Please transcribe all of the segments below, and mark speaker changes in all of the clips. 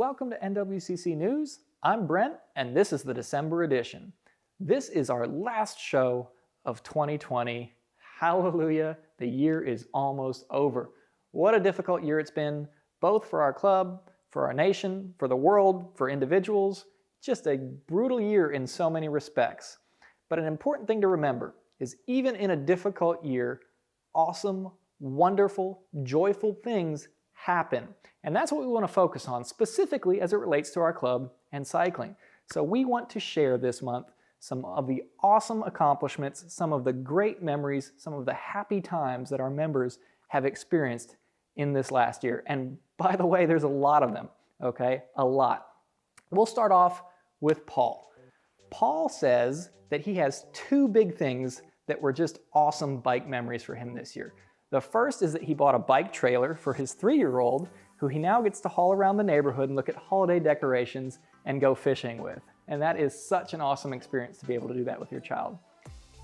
Speaker 1: welcome to NWCC News. I'm Brent, and this is the December edition. This is our last show of 2020. Hallelujah, the year is almost over. What a difficult year it's been, both for our club, for our nation, for the world, for individuals. Just a brutal year in so many respects. But an important thing to remember is even in a difficult year, awesome, wonderful, joyful things happen. And that's what we want to focus on, specifically as it relates to our club and cycling. So we want to share this month some of the awesome accomplishments, some of the great memories, some of the happy times that our members have experienced in this last year. And by the way, there's a lot of them, okay? A lot. We'll start off with Paul. Paul says that he has two big things that were just awesome bike memories for him this year. The first is that he bought a bike trailer for his 3-year-old, who he now gets to haul around the neighborhood and look at holiday decorations and go fishing with. And that is such an awesome experience to be able to do that with your child.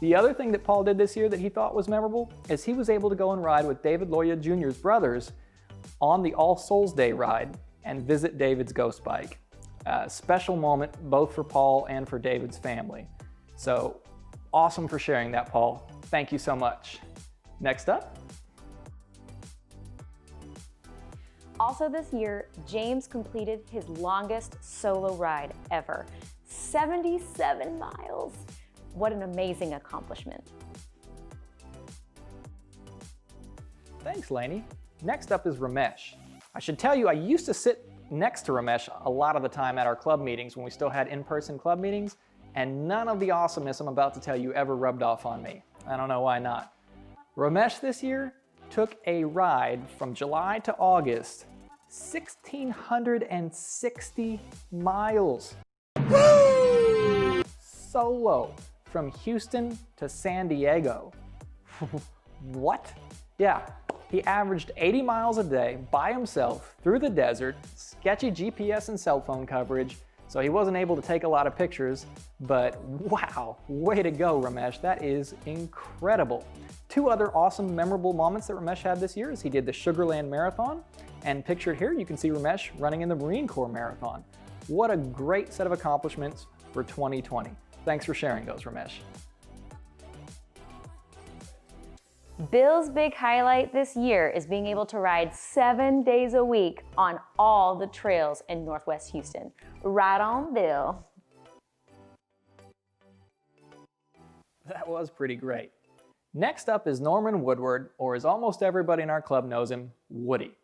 Speaker 1: The other thing that Paul did this year that he thought was memorable is he was able to go and ride with David Loya Jr.'s brothers on the All Souls Day ride and visit David's ghost bike. A special moment both for Paul and for David's family. So awesome for sharing that, Paul. Thank you so much. Next up.
Speaker 2: Also this year, James completed his longest solo ride ever, 77 miles. What an amazing accomplishment.
Speaker 1: Thanks, Lainey. Next up is Ramesh. I should tell you, I used to sit next to Ramesh a lot of the time at our club meetings when we still had in-person club meetings, and none of the awesomeness I'm about to tell you ever rubbed off on me. I don't know why not. Ramesh this year took a ride from July to August, 1,660 miles. Woo! Solo from Houston to San Diego. What? Yeah, he averaged 80 miles a day by himself through the desert, sketchy GPS and cell phone coverage, so he wasn't able to take a lot of pictures, but wow, way to go, Ramesh. That is incredible. Two other awesome, memorable moments that Ramesh had this year is he did the Sugarland Marathon, and pictured here you can see Ramesh running in the Marine Corps Marathon. What a great set of accomplishments for 2020. Thanks for sharing those, Ramesh.
Speaker 2: Bill's big highlight this year is being able to ride 7 days a week on all the trails in Northwest Houston. Right on, Bill.
Speaker 1: That was pretty great. Next up is Norman Woodward, or as almost everybody in our club knows him, Woody.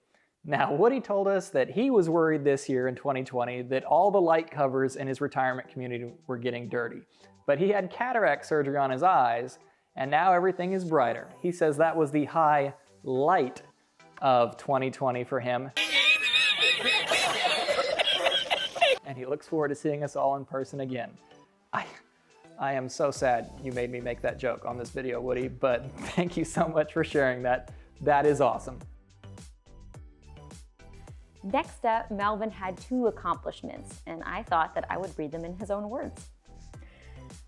Speaker 1: Now, Woody told us that he was worried this year in 2020 that all the light covers in his retirement community were getting dirty. But he had cataract surgery on his eyes, and now everything is brighter. He says that was the highlight of 2020 for him. And he looks forward to seeing us all in person again. I am so sad you made me make that joke on this video, Woody, but thank you so much for sharing that. That is awesome.
Speaker 2: Next up, Melvin had two accomplishments, and I thought that I would read them in his own words.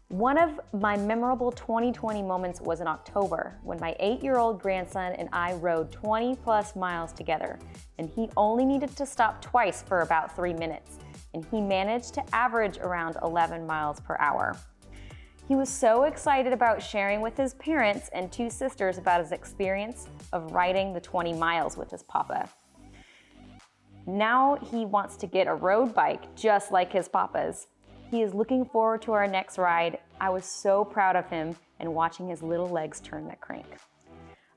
Speaker 2: One of my memorable 2020 moments was in October when my 8-year-old grandson and I rode 20+ miles together, and he only needed to stop twice for about 3 minutes, and he managed to average around 11 miles per hour. He was so excited about sharing with his parents and 2 sisters about his experience of riding the 20 miles with his papa. Now he wants to get a road bike just like his papa's. He is looking forward to our next ride. I was so proud of him and watching his little legs turn that crank.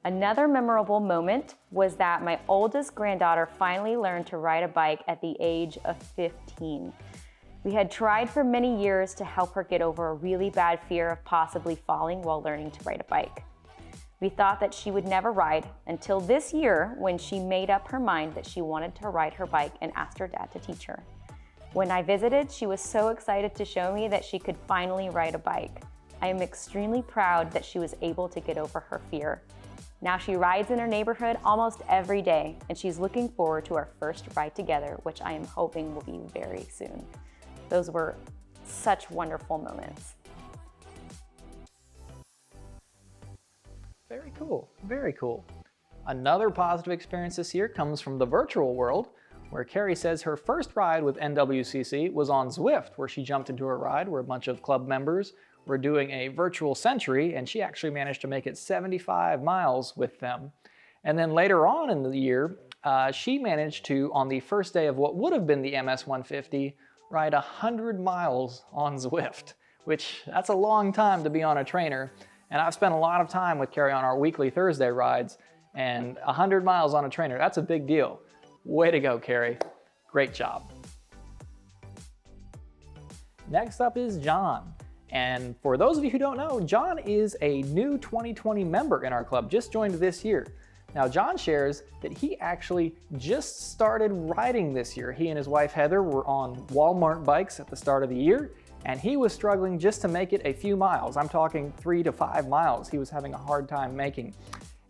Speaker 2: Another memorable moment was that my oldest granddaughter finally learned to ride a bike at the age of 15. We had tried for many years to help her get over a really bad fear of possibly falling while learning to ride a bike. We thought that she would never ride until this year when she made up her mind that she wanted to ride her bike and asked her dad to teach her. When I visited, she was so excited to show me that she could finally ride a bike. I am extremely proud that she was able to get over her fear. Now she rides in her neighborhood almost every day, and she's looking forward to our first ride together, which I am hoping will be very soon. Those were such wonderful moments.
Speaker 1: Very cool, very cool. Another positive experience this year comes from the virtual world, where Karrie says her first ride with NWCC was on Zwift, where she jumped into a ride where a bunch of club members were doing a virtual century, and she actually managed to make it 75 miles with them. And then later on in the year, she managed to, on the first day of what would have been the MS 150, ride 100 miles on Zwift, which that's a long time to be on a trainer. And I've spent a lot of time with Karrie on our weekly Thursday rides, and 100 miles on a trainer, that's a big deal. Way to go, Karrie. Great job. Next up is John. And for those of you who don't know, John is a new 2020 member in our club, just joined this year. Now, John shares that he actually just started riding this year. He and his wife Heather were on Walmart bikes at the start of the year, and he was struggling just to make it a few miles. I'm talking 3 to 5 miles. He was having a hard time making.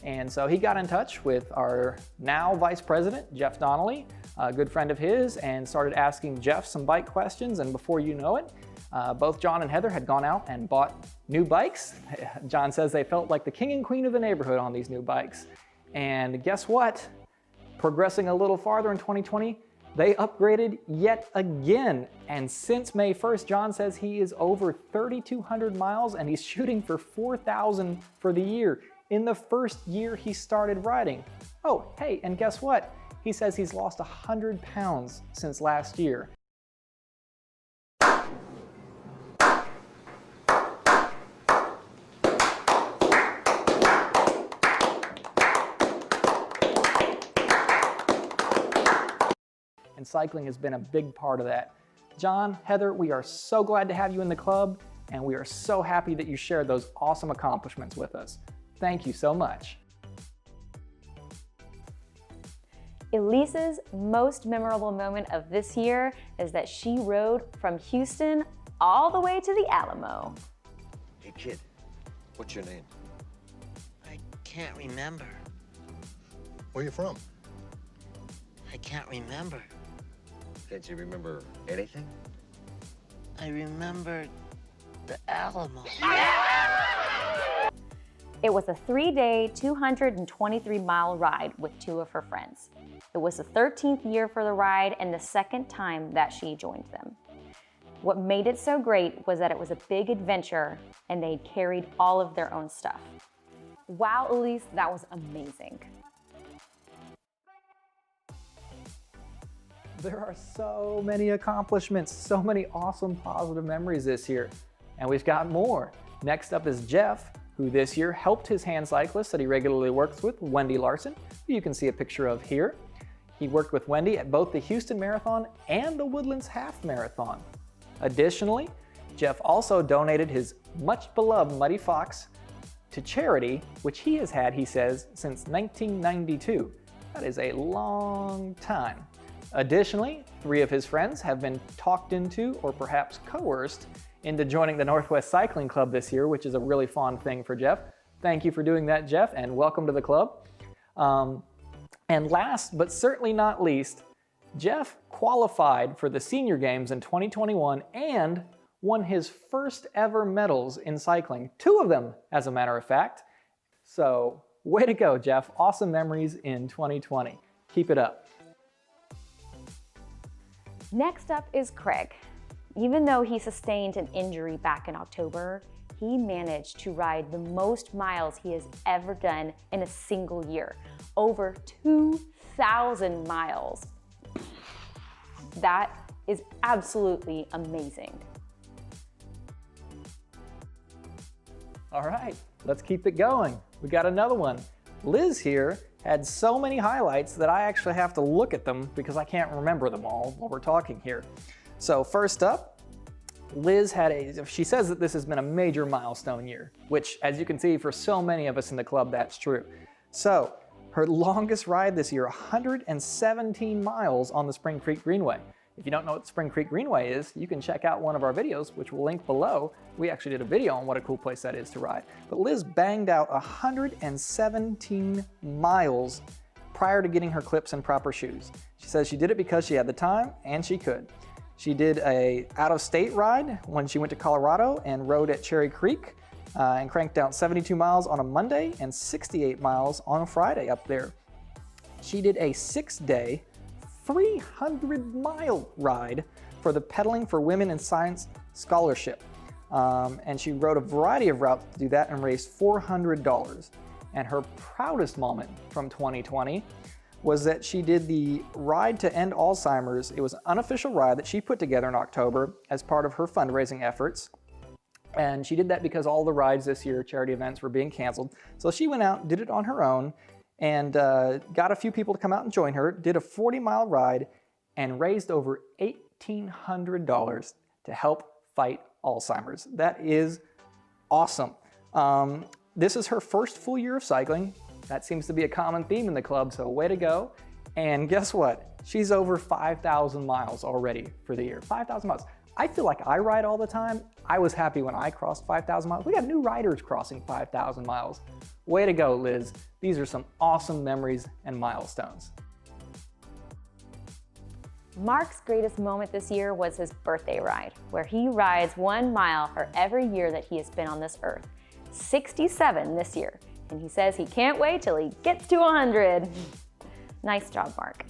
Speaker 1: And so he got in touch with our now Vice President, Geoff Donnelly, a good friend of his, and started asking Geoff some bike questions. And before you know it, both John and Heather had gone out and bought new bikes. John says they felt like the king and queen of the neighborhood on these new bikes. And guess what? Progressing a little farther in 2020, they upgraded yet again. And since May 1st, John says he is over 3,200 miles and he's shooting for 4,000 for the year in the first year he started riding. Oh, hey, and guess what? He says he's lost 100 pounds since last year. And cycling has been a big part of that. John, Heather, we are so glad to have you in the club, and we are so happy that you shared those awesome accomplishments with us. Thank you so much.
Speaker 2: Elise's most memorable moment of this year is that she rode from Houston all the way to the Alamo.
Speaker 3: Hey kid, what's your name?
Speaker 4: I can't remember.
Speaker 3: Where you from?
Speaker 4: I can't remember.
Speaker 3: Can't you remember anything?
Speaker 4: I remember the Alamo.
Speaker 2: It was a 3-day, 223-mile ride with 2 of her friends. It was the 13th year for the ride and the 2nd time that she joined them. What made it so great was that it was a big adventure and they carried all of their own stuff. Wow, Elise, that was amazing.
Speaker 1: There are so many accomplishments, so many awesome positive memories this year. And we've got more. Next up is Geoff, who this year helped his hand cyclist that he regularly works with, Wendy Larson, who you can see a picture of here. He worked with Wendy at both the Houston Marathon and the Woodlands Half Marathon. Additionally, Geoff also donated his much beloved Muddy Fox to charity, which he has had, he says, since 1992. That is a long time. Additionally, 3 of his friends have been talked into or perhaps coerced into joining the Northwest Cycling Club this year, which is a really fun thing for Geoff. Thank you for doing that, Geoff, and welcome to the club. And last but certainly not least, Geoff qualified for the Senior Games in 2021 and won his first ever medals in cycling, 2 of them, as a matter of fact. So, way to go, Geoff. Awesome memories in 2020. Keep it up.
Speaker 2: Next up is Craig. Even though he sustained an injury back in October, he managed to ride the most miles he has ever done in a single year, over 2,000 miles. That is absolutely amazing.
Speaker 1: All right, let's keep it going. We got another one. Liz here had so many highlights that I actually have to look at them because I can't remember them all while we're talking here. So first up, Liz she says that this has been a major milestone year, which as you can see for so many of us in the club, that's true. So her longest ride this year, 117 miles on the Spring Creek Greenway. If you don't know what the Spring Creek Greenway is, you can check out one of our videos, which we'll link below. We actually did a video on what a cool place that is to ride. But Liz banged out 117 miles prior to getting her clips and proper shoes. She says she did it because she had the time and she could. She did a out-of-state ride when she went to Colorado and rode at Cherry Creek and cranked out 72 miles on a Monday and 68 miles on a Friday up there. She did a 6-day 300-mile ride for the Pedaling for Women in Science Scholarship. And she rode a variety of routes to do that and raised $400. And her proudest moment from 2020 was that she did the Ride to End Alzheimer's. It was an unofficial ride that she put together in October as part of her fundraising efforts. And she did that because all the rides this year, charity events, were being canceled. So she went out, did it on her own, and got a few people to come out and join her, did a 40-mile ride, and raised over $1,800 to help fight Alzheimer's. That is awesome. This is her first full year of cycling. That seems to be a common theme in the club, so way to go. And guess what? She's over 5,000 miles already for the year. 5,000 miles. I feel like I ride all the time. I was happy when I crossed 5,000 miles. We got new riders crossing 5,000 miles. Way to go, Liz. These are some awesome memories and milestones.
Speaker 2: Mark's greatest moment this year was his birthday ride, where he rides 1 mile for every year that he has been on this earth. 67 this year, and he says he can't wait till he gets to 100. Nice job, Mark.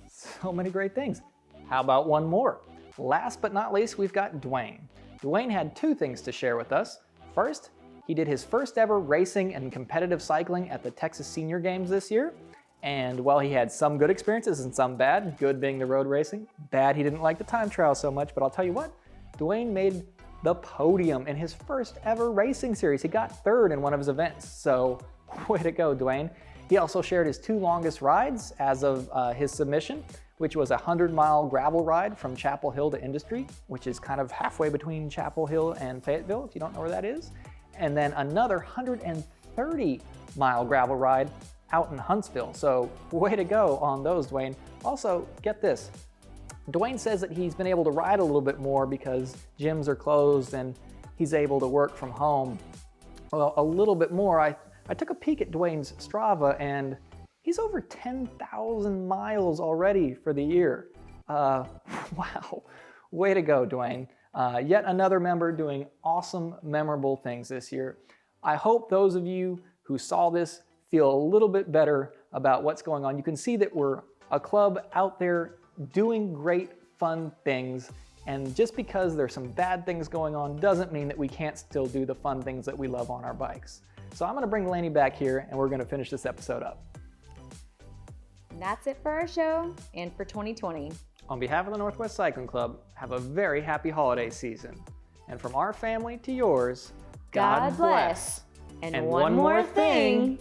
Speaker 1: So many great things. How about one more? Last but not least, we've got Duane. Duane had 2 things to share with us. First, he did his first ever racing and competitive cycling at the Texas Senior Games this year. And while he had some good experiences and some bad, good being the road racing, bad he didn't like the time trial so much, but I'll tell you what, Duane made the podium in his first ever racing series. He got 3rd in one of his events, so way to go, Duane. He also shared his 2 longest rides as of his submission, which was a 100-mile gravel ride from Chapel Hill to Industry, which is kind of halfway between Chapel Hill and Fayetteville, if you don't know where that is. And then another 130-mile gravel ride out in Huntsville. So way to go on those, Duane. Also, get this. Duane says that he's been able to ride a little bit more because gyms are closed and he's able to work from home. Well, a little bit more. I took a peek at Duane's Strava and he's over 10,000 miles already for the year. Wow, way to go, Duane. Yet another member doing awesome, memorable things this year. I hope those of you who saw this feel a little bit better about what's going on. You can see that we're a club out there doing great, fun things. And just because there's some bad things going on doesn't mean that we can't still do the fun things that we love on our bikes. So I'm gonna bring Lainey back here and we're gonna finish this episode up.
Speaker 2: That's it for our show and for 2020.
Speaker 1: On behalf of the Northwest Cycling Club, have a very happy holiday season. And from our family to yours,
Speaker 2: God bless. And one more thing.